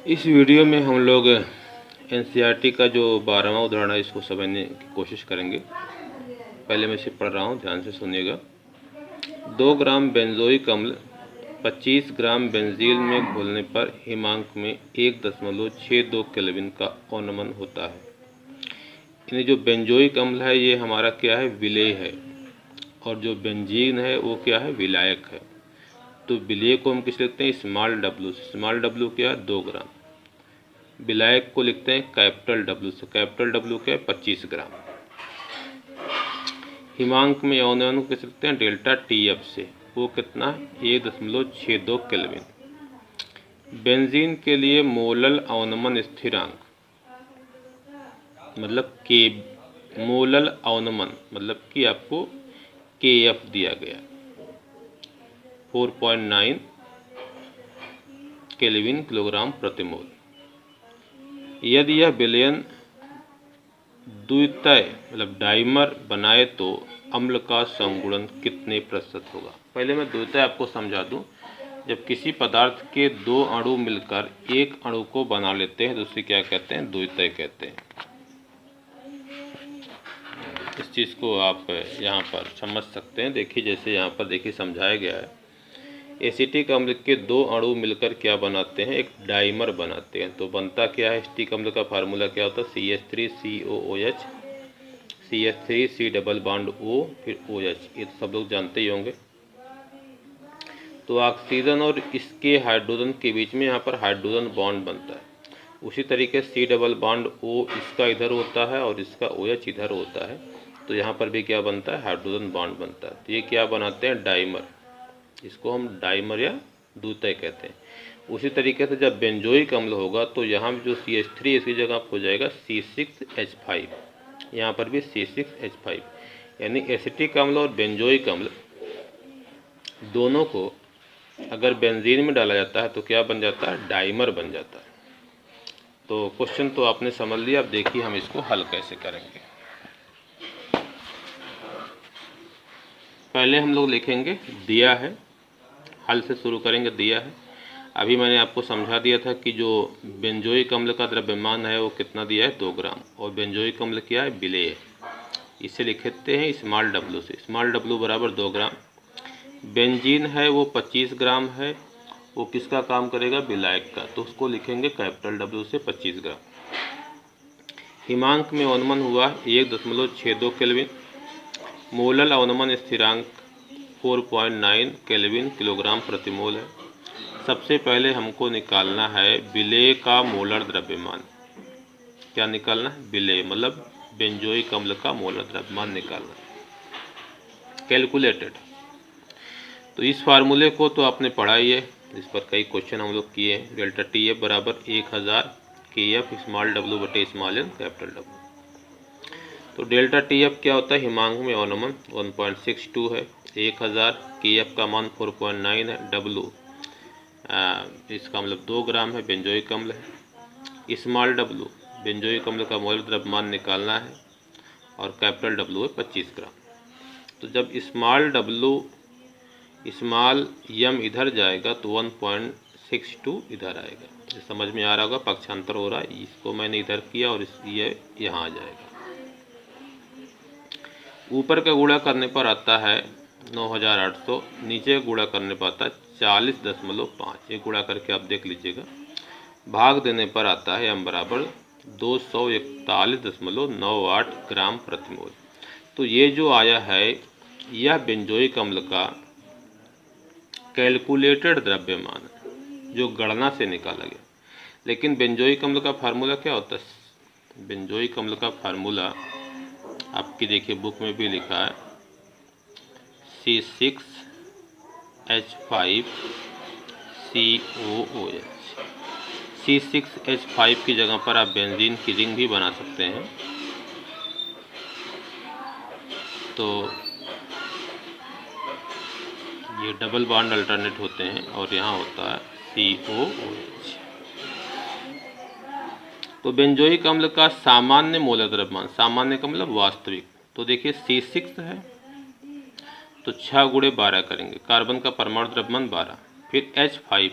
इस वीडियो में हम लोग एनसीईआरटी का जो 12वां उदाहरण है इसको समझने की कोशिश करेंगे। पहले मैं इसे पढ़ रहा हूँ, ध्यान से सुनिएगा। 2 ग्राम बेंजोइक अम्ल 25 ग्राम बेंजीन में घोलने पर हिमांक में 1.62 केल्विन का अवनमन होता है। यानी जो बेंजोइक अम्ल है ये हमारा क्या है, विलेय है, और जो बेंजीन है वो क्या है, विलायक है। तो विलेय को हम किस लिखते हैं, स्मॉल डब्ल्यू से। स्मॉल डब्ल्यू क्या है, 2 ग्राम। विलायक को लिखते हैं कैपिटल डब्ल्यू से। कैपिटल डब्ल्यू क्या है, 25 ग्राम। हिमांक में अवनमन को किस लिखते हैं, डेल्टा टी एफ से। वो कितना, 1.62 केल्विन। बेंजीन के लिए मोलल अवनमन स्थिरांक मतलब के, मोलल अवनमन मतलब कि आपको के एफ दिया गया 4.9 केल्विन किलोग्राम प्रति मोल। यदि यह विलयन द्वितीय मतलब डाइमर बनाए तो अम्ल का संगुणन कितने प्रतिशत होगा। पहले मैं द्वितीय आपको समझा दूं। जब किसी पदार्थ के 2 अणु मिलकर एक अणु को बना लेते हैं तो उसे क्या कहते हैं, द्वितीय कहते हैं। इस चीज़ को आप यहाँ पर समझ सकते हैं। देखिए जैसे यहाँ पर देखिए समझाया गया है। एसिटिक अम्ल के 2 अणु मिलकर क्या बनाते हैं, एक डाइमर बनाते हैं। तो बनता क्या है, एसिटिक अम्ल का फार्मूला क्या होता है, CH3COOH, CH3 C double bond O फिर OH। ये तो सब लोग जानते ही होंगे। तो ऑक्सीजन और इसके हाइड्रोजन के बीच में यहाँ पर हाइड्रोजन बॉन्ड बनता है। उसी तरीके C डबल बॉन्ड O इसका इधर होता है और इसका OH इधर होता है। तो यहाँ पर भी क्या बनता है, हाइड्रोजन बॉन्ड बनता है। तो ये क्या बनाते हैं, डाइमर। इसको हम डाइमर या द्वितीय कहते हैं। उसी तरीके से जब बेंजोइक अम्ल होगा तो यहाँ जो CH3 इसकी जगह हो जाएगा C6H5। यहाँ पर भी C6H5। यानी एसिटिक अम्ल और बेंजोइक अम्ल दोनों को अगर बेंजीन में डाला जाता है तो क्या बन जाता है, डाइमर बन जाता है। तो क्वेश्चन तो आपने समझ लिया। अब देखिए हम इसको हल कैसे करेंगे। पहले हम लोग लिखेंगे दिया है, हल से शुरू करेंगे। दिया है, अभी मैंने आपको समझा दिया था कि जो बेंजोइक अम्ल का द्रव्यमान है वो कितना दिया है, 2 ग्राम। और बेंजोइक अम्ल क्या है, विलेय। इसे लिखते हैं स्मॉल डब्ल्यू से। स्मॉल डब्ल्यू बराबर 2 ग्राम। बेंजीन है वो 25 ग्राम है। वो किसका काम करेगा, विलायक का। तो उसको लिखेंगे कैपिटल डब्ल्यू से 25 ग्राम। हिमांक में अवनमन हुआ 1.62 केल्विन। मोलल अवनमन स्थिरांक 4.9 केल्विन किलोग्राम प्रति मोल है। सबसे पहले हमको निकालना है विलेय का मोलर द्रव्यमान। क्या निकालना है, विलेय मतलब बेंजोइक अम्ल का मोलर द्रव्यमान निकालना, कैलकुलेटेड। तो इस फार्मूले को तो आपने पढ़ा ही है, इस पर कई क्वेश्चन हम लोग किए हैं। डेल्टा टी एफ बराबर 1000 KF स्मॉल डब्ल्यू बटे स्मॉल एन कैपिटल डब्ल्यू। तो डेल्टा टी एफ क्या होता है, हिमांक में अवनमन 1.62 है। 1000 KF का मान 4.9 है। डब्ल्यू इसका मतलब 2 ग्राम है, बेंजोइक अम्ल है। स्मॉल डब्ल्यू बेंजोइक अम्ल का मोलर द्रव्यमान निकालना है और कैपिटल डब्ल्यू है 25 ग्राम। तो जब स्मॉल डब्ल्यू स्मॉल यम इधर जाएगा तो 1.62 इधर आएगा। ये समझ में आ रहा होगा, पक्षांतर हो रहा है। इसको मैंने इधर किया और ये यहाँ आ जाएगा। ऊपर का गुणा करने पर आता है 9800, नीचे गुणा करने पर आता है 40.5। ये गुणा करके आप देख लीजिएगा। भाग देने पर आता है m बराबर 241.98 ग्राम प्रति मोल। तो ये जो आया है यह बेंजोइक अम्ल का कैलकुलेटेड द्रव्यमान है, जो गणना से निकाला गया। लेकिन बेंजोइक अम्ल का फार्मूला क्या होता है, बेंजोइक अम्ल का फार्मूला आपकी देखिए बुक में भी लिखा है C6H5COOH। C6H5 की जगह पर आप बेंजीन की रिंग भी बना सकते हैं। तो ये डबल बॉन्ड अल्टरनेट होते हैं और यहाँ होता है COOH। तो बेंजोइक अम्ल का सामान्य मोलर द्रव्यमान, सामान्य का मतलब वास्तविक। तो देखिए C6 है तो 6 गुणे 12 करेंगे, कार्बन का परमाणु द्रव्यमान 12। फिर H5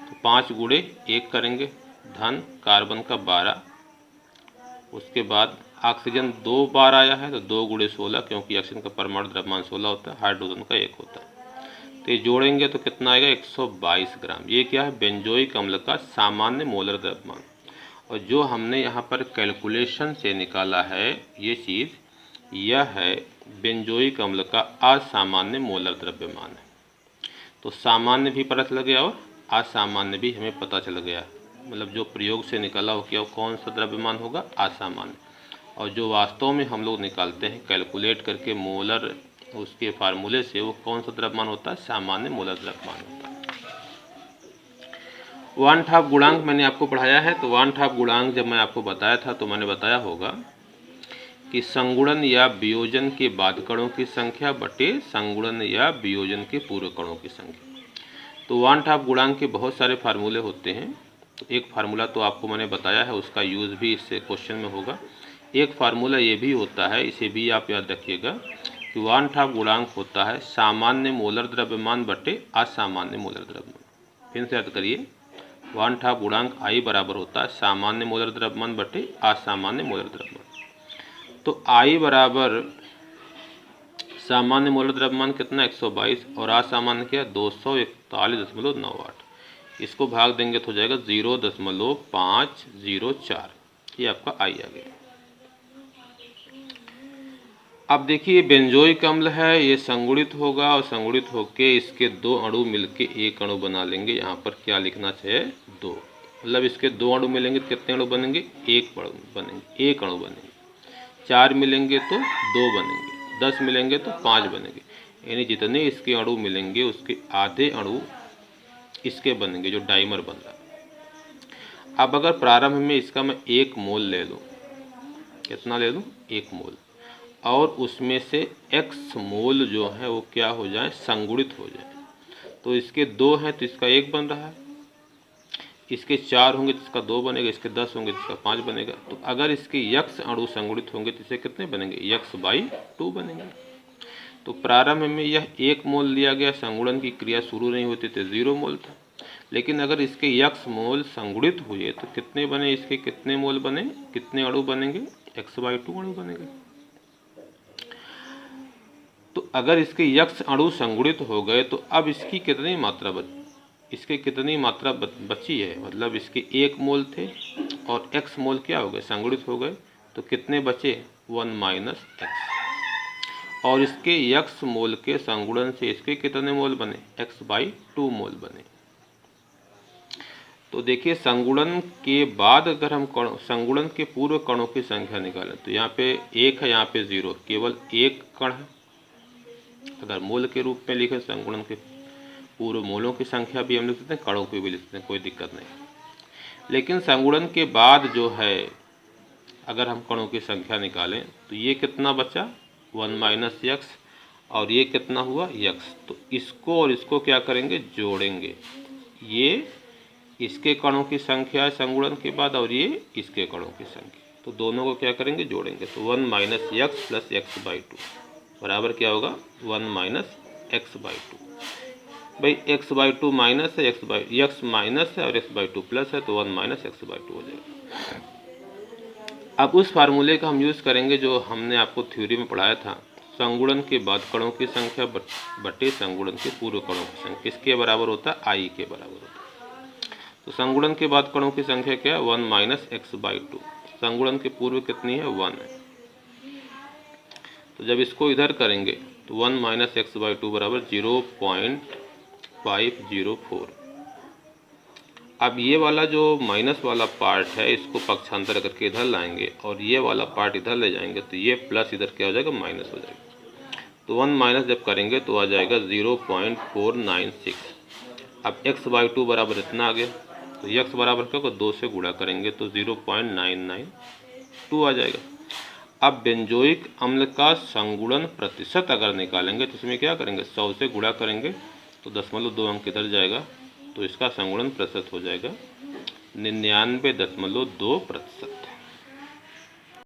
तो 5 गुणे 1 करेंगे धन कार्बन का 12, उसके बाद ऑक्सीजन 2 बार आया है तो 2 × 16, क्योंकि ऑक्सीजन का परमाणु द्रव्यमान 16 होता है, हाइड्रोजन का 1 होता है। तो ये जोड़ेंगे तो कितना आएगा 122 ग्राम। ये क्या है, बेंजोइक अम्ल का सामान्य मोलर द्रव्यमान। और जो हमने यहाँ पर कैलकुलेशन से निकाला है ये चीज़, यह है बेंजोइक अम्ल का असामान्य मोलर द्रव्यमान है। तो सामान्य भी पता चल गया और असामान्य भी हमें पता चल गया, मतलब जो प्रयोग से निकाला हो क्या कौन सा द्रव्यमान होगा, असामान्य। और जो वास्तव में हम लोग निकालते हैं कैलकुलेट करके मोलर उसके फार्मूले से, वो कौन सा द्रव्यमान होता है, सामान्य मोलर द्रव्यमान होता है। 1/2 गुणांक मैंने आपको पढ़ाया है। तो 1/2 गुणांक जब मैं आपको बताया था तो मैंने बताया होगा कि संगुणन या वियोजन के बाद कणों की संख्या बटे संगुणन या वियोजन के पूर्व कणों की संख्या। तो 1/2 गुणांक के बहुत सारे फार्मूले होते हैं। तो एक फार्मूला तो आपको मैंने बताया है, उसका यूज़ भी इससे क्वेश्चन में होगा। एक फार्मूला ये भी होता है, इसे भी आप याद रखिएगा कि 1/2 गुणांक होता है सामान्य मोलर द्रव्यमान बटे असामान्य मोलर द्रव्यमान। फिर से याद करिए, 1/2 गुणांक I बराबर होता है सामान्य मोलर द्रव्यमान बटे असामान्य मोलर द्रव्यमान। तो I बराबर सामान्य मोलर द्रव्यमान कितना 122 और असामान्य क्या 241.98। इसको भाग देंगे तो हो जाएगा 0.504। ये आपका I आ गया। अब देखिए बेंजोइक अम्ल है, ये संगुणित होगा और संगुणित होके इसके 2 अणु मिलके एक अणु बना लेंगे। यहाँ पर क्या लिखना चाहिए 2, मतलब इसके 2 अणु मिलेंगे तो कितने अणु बनेंगे, एक बनेंगे, एक अणु बनेंगे। 4 मिलेंगे तो 2 बनेंगे, 10 मिलेंगे तो 5 बनेंगे, यानी जितने इसके अणु मिलेंगे उसके आधे अणु इसके बनेंगे, जो डाइमर बन रहा है। अब अगर प्रारंभ में इसका मैं 1 मोल ले लूँ, कितना ले लूँ 1 मोल, और उसमें से x मोल जो है वो क्या हो जाए, संगुणित हो जाए। तो इसके 2 हैं तो इसका 1 बन रहा है, इसके 4 होंगे तो इसका 2 बनेगा, इसके 10 होंगे तो इसका 5 बनेगा। तो अगर इसके x अणु संगुणित होंगे तो इसे कितने बनेंगे, x/2 बनेंगे। तो प्रारंभ में यह 1 मोल लिया गया, संगुणन की क्रिया शुरू नहीं होती तो 0 मोल था। लेकिन अगर इसके x मोल संगुणित हुए तो कितने बने, इसके कितने मोल बने, कितने अणु बनेंगे, x/2 अणु बनेंगे। तो अगर इसके x अणु संगुणित हो गए तो अब इसकी कितनी मात्रा इसके कितनी मात्रा बची है, मतलब इसके 1 मोल थे और x मोल क्या हो गए, संगुणित हो गए, तो कितने बचे 1 - x। और इसके x मोल के संगुणन से इसके कितने मोल बने, x/2 मोल बने। तो देखिए संगुणन के बाद अगर हम संगुणन के पूर्व कणों की संख्या निकालें तो यहाँ पे 1 है, यहाँ पे 0, केवल 1 कण है। अगर मोल के रूप में लिखे संगुणन के पूर्व मोलों की संख्या भी हम लिख सकते हैं, कणों की भी लिख सकते हैं, कोई दिक्कत नहीं। लेकिन संगुणन के बाद जो है अगर हम कणों की संख्या निकालें तो ये कितना बचा 1 - x, और ये कितना हुआ x। तो इसको और इसको क्या करेंगे, जोड़ेंगे। ये इसके कणों की संख्या है संगुणन के बाद और ये इसके कणों की संख्या, तो दोनों को क्या करेंगे, जोड़ेंगे। तो 1 - x + x/2 बराबर क्या होगा 1 - x/2। भाई x/2 माइनस है, x माइनस है और x/2 प्लस है, तो 1 - x/2 हो जाएगा। अब उस फार्मूले का हम यूज़ करेंगे जो हमने आपको थ्योरी में पढ़ाया था, संगुणन के बाद कणों की संख्या बटे संगुणन के पूर्व कणों की संख्या, किसके बराबर होता है, I के बराबर होता है। तो संगुणन के बाद कणों की संख्या क्या है 1 - x/2, संगुणन के पूर्व कितनी है 1 है। तो जब इसको इधर करेंगे तो 1 - x/2 बराबर 0.504। अब ये वाला जो माइनस वाला पार्ट है इसको पक्षांतर करके इधर लाएंगे और ये वाला पार्ट इधर ले जाएंगे तो ये प्लस इधर क्या हो जाएगा, माइनस हो जाएगा। तो 1 माइनस जब करेंगे तो आ जाएगा 0.496। अब x/2 बराबर इतना आ गया, तो x बराबर क्या होगा 2 से गुणा करेंगे तो 0.992 आ जाएगा। अब बेंजोइक अम्ल का संगुणन प्रतिशत अगर निकालेंगे तो इसमें क्या करेंगे, 100 से गुणा करेंगे तो 0.2 अंक इधर जाएगा, तो इसका संगुणन प्रतिशत हो जाएगा 99.2%।